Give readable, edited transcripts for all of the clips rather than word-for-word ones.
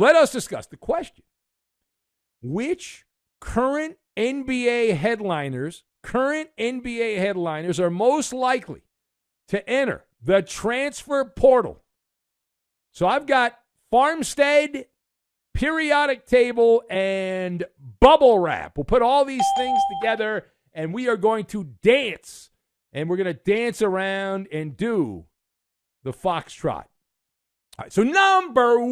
let us discuss the question. Which current NBA headliners are most likely to enter the transfer portal? So I've got Farmstead, periodic table, and bubble wrap. We'll put all these things together, and we are going to dance. And we're going to dance around and do the foxtrot. All right, so number one.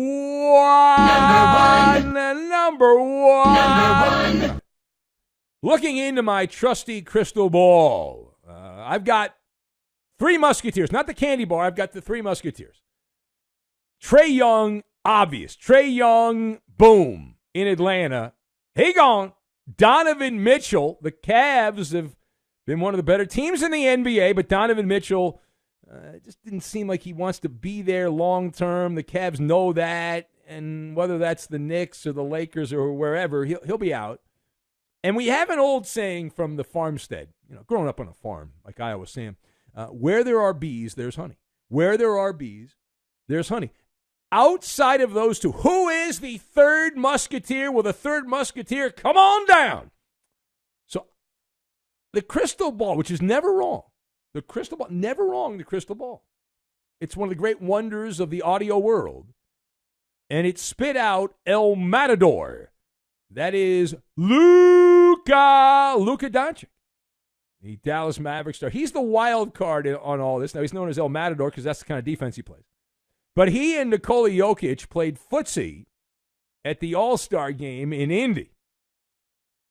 Looking into my trusty crystal ball, I've got three Musketeers. Not the candy bar. I've got the three Musketeers. Trae Young, obvious. Trae Young, boom, in Atlanta. He gone. Donovan Mitchell. The Cavs have been one of the better teams in the NBA, but Donovan Mitchell just didn't seem like he wants to be there long term. The Cavs know that, and whether that's the Knicks or the Lakers or wherever, he'll be out. And we have an old saying from the farmstead, growing up on a farm like Iowa Sam, where there are bees, there's honey. Where there are bees, there's honey. Outside of those two, who is the third Musketeer? Will the third Musketeer come on down? So the crystal ball, which is never wrong. The crystal ball, never wrong, the crystal ball. It's one of the great wonders of the audio world. And it spit out El Matador. That is Luka Doncic, the Dallas Mavericks star. He's the wild card on all this. Now, he's known as El Matador because that's the kind of defense he plays. But he and Nikola Jokic played footsie at the All-Star game in Indy.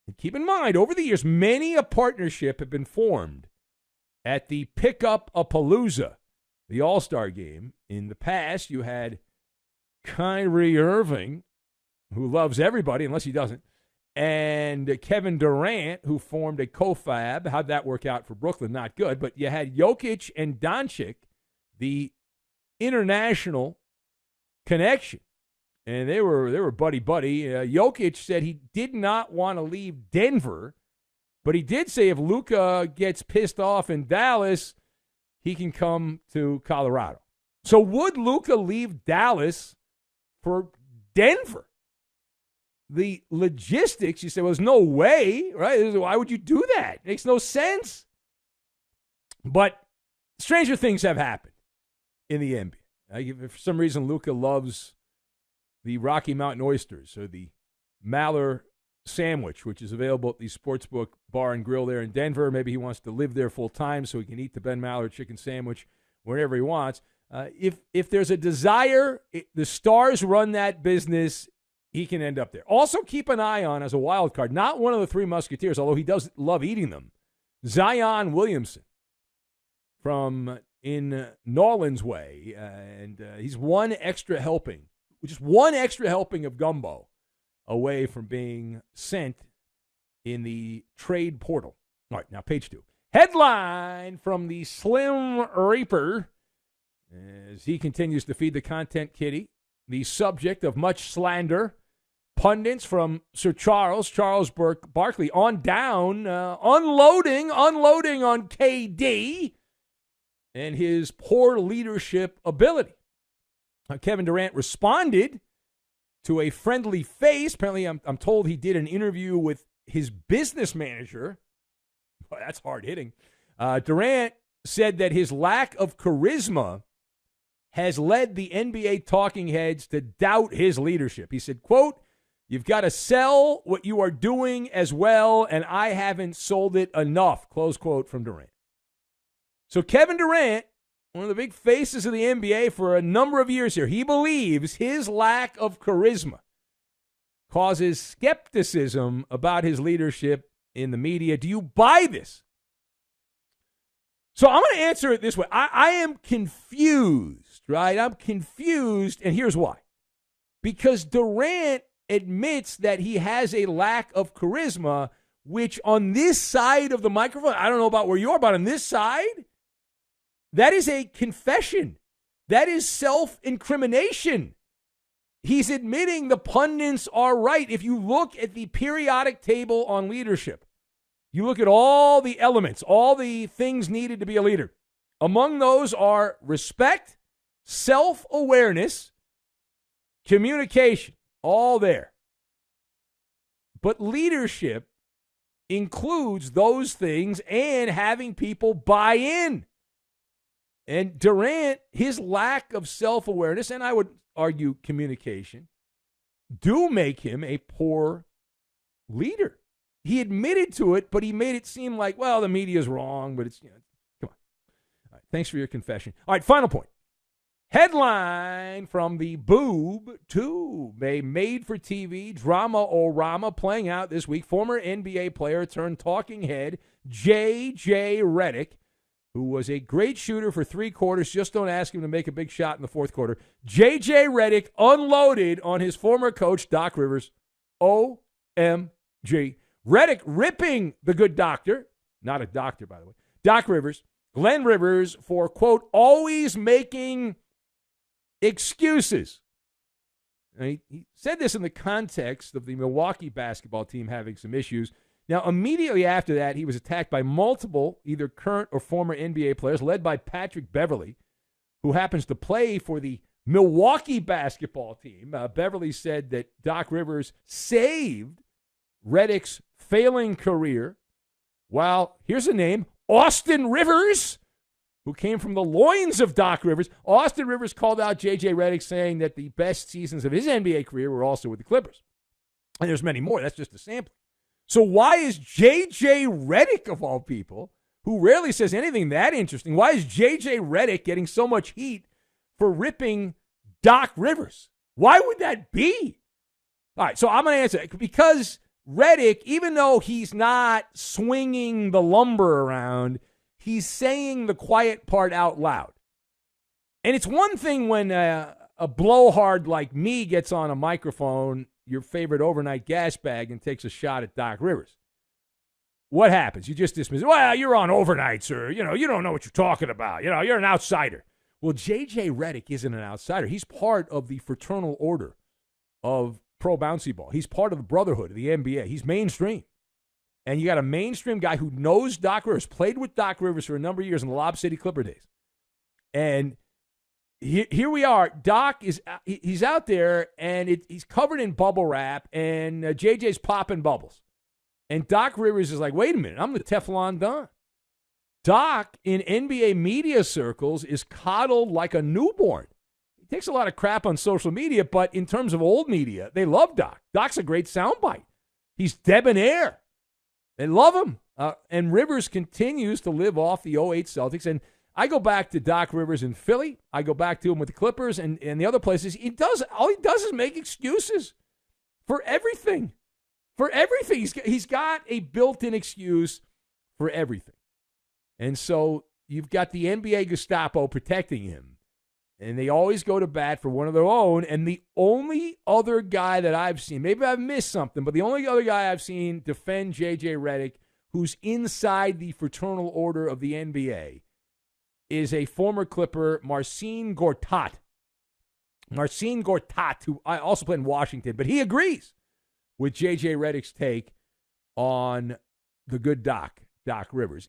And keep in mind, over the years, many a partnership have been formed at the Pick-Up-A-Palooza, the All-Star game. In the past, you had Kyrie Irving, who loves everybody unless he doesn't, and Kevin Durant, who formed a co-fab. How'd that work out for Brooklyn? Not good. But you had Jokic and Doncic, the international connection. And they were buddy-buddy. Jokic said he did not want to leave Denver, but he did say if Luka gets pissed off in Dallas, he can come to Colorado. So would Luka leave Dallas for Denver? The logistics, you say, well, there's no way, right? Why would you do that? It makes no sense. But stranger things have happened in the NBA. For some reason, Luka loves the Rocky Mountain oysters, or the MALLER sandwich, which is available at the Sportsbook Bar and Grill there in Denver. Maybe he wants to live there full time so he can eat the Ben Maller chicken sandwich wherever he wants. If there's a desire, the stars run that business, he can end up there. Also keep an eye on, as a wild card, not one of the three Musketeers, although he does love eating them, Zion Williamson from in Norland's way. And he's one extra helping of gumbo away from being sent in the trade portal. All right, now page 2. Headline from the Slim Reaper as he continues to feed the content kitty, the subject of much slander. Pundits from Sir Charles Barkley on down, unloading on KD and his poor leadership ability. Kevin Durant responded to a friendly face. Apparently, I'm told he did an interview with his business manager. Boy, that's hard hitting. Durant said that his lack of charisma has led the NBA talking heads to doubt his leadership. He said, quote, "You've got to sell what you are doing as well, and I haven't sold it enough," close quote from Durant. So Kevin Durant, one of the big faces of the NBA for a number of years here, he believes his lack of charisma causes skepticism about his leadership in the media. Do you buy this? So I'm going to answer it this way. I am confused, right? I'm confused, and here's why. Because Durant admits that he has a lack of charisma, which on this side of the microphone, I don't know about where you are, but on this side, that is a confession. That is self-incrimination. He's admitting the pundits are right. If you look at the periodic table on leadership, you look at all the elements, all the things needed to be a leader. Among those are respect, self-awareness, communication. All there. But leadership includes those things and having people buy in. And Durant, his lack of self-awareness, and I would argue communication, do make him a poor leader. He admitted to it, but he made it seem like, well, the media's wrong, but it's, come on. All right, thanks for your confession. All right, final point. Headline from the Boob Tube. A made-for-TV drama-o-rama playing out this week. Former NBA player turned talking head JJ Redick, who was a great shooter for 3 quarters. Just don't ask him to make a big shot in the 4th quarter. JJ Redick unloaded on his former coach, Doc Rivers. OMG. Redick ripping the good doctor, not a doctor, by the way, Doc Rivers, Glenn Rivers, for, quote, always making excuses. And he said this in the context of the Milwaukee basketball team having some issues. Now, immediately after that, he was attacked by multiple, either current or former NBA players, led by Patrick Beverley, who happens to play for the Milwaukee basketball team. Beverley said that Doc Rivers saved Redick's failing career, while, here's a name, Austin Rivers, who came from the loins of Doc Rivers. Austin Rivers called out J.J. Redick, saying that the best seasons of his NBA career were also with the Clippers. And there's many more. That's just a sample. So why is J.J. Redick, of all people, who rarely says anything that interesting, why is J.J. Redick getting so much heat for ripping Doc Rivers? Why would that be? All right, so I'm going to answer it. Because Redick, even though he's not swinging the lumber around, he's saying the quiet part out loud. And it's one thing when a blowhard like me gets on a microphone, your favorite overnight gas bag, and takes a shot at Doc Rivers. What happens? You just dismiss it. Well, you're on overnight, sir. You don't know what you're talking about. You're an outsider. Well, J.J. Redick isn't an outsider. He's part of the fraternal order of pro bouncy ball. He's part of the brotherhood of the NBA. He's mainstream. And you got a mainstream guy who knows Doc Rivers, played with Doc Rivers for a number of years in the Lob City Clipper days. And here we are. Doc he's out there, and he's covered in bubble wrap, and JJ's popping bubbles. And Doc Rivers is like, wait a minute, I'm the Teflon Don. Doc, in NBA media circles, is coddled like a newborn. He takes a lot of crap on social media, but in terms of old media, they love Doc. Doc's a great soundbite. He's debonair. They love him. And Rivers continues to live off the 08 Celtics. And I go back to Doc Rivers in Philly. I go back to him with the Clippers and the other places. All he does is make excuses for everything. For everything. He's got a built-in excuse for everything. And so you've got the NBA Gestapo protecting him. And they always go to bat for one of their own. And the only other guy that I've seen, maybe I've missed something, but the only other guy I've seen defend J.J. Redick, who's inside the fraternal order of the NBA, is a former Clipper, Marcin Gortat. Marcin Gortat, who I also played in Washington, but he agrees with J.J. Redick's take on the good Doc Rivers.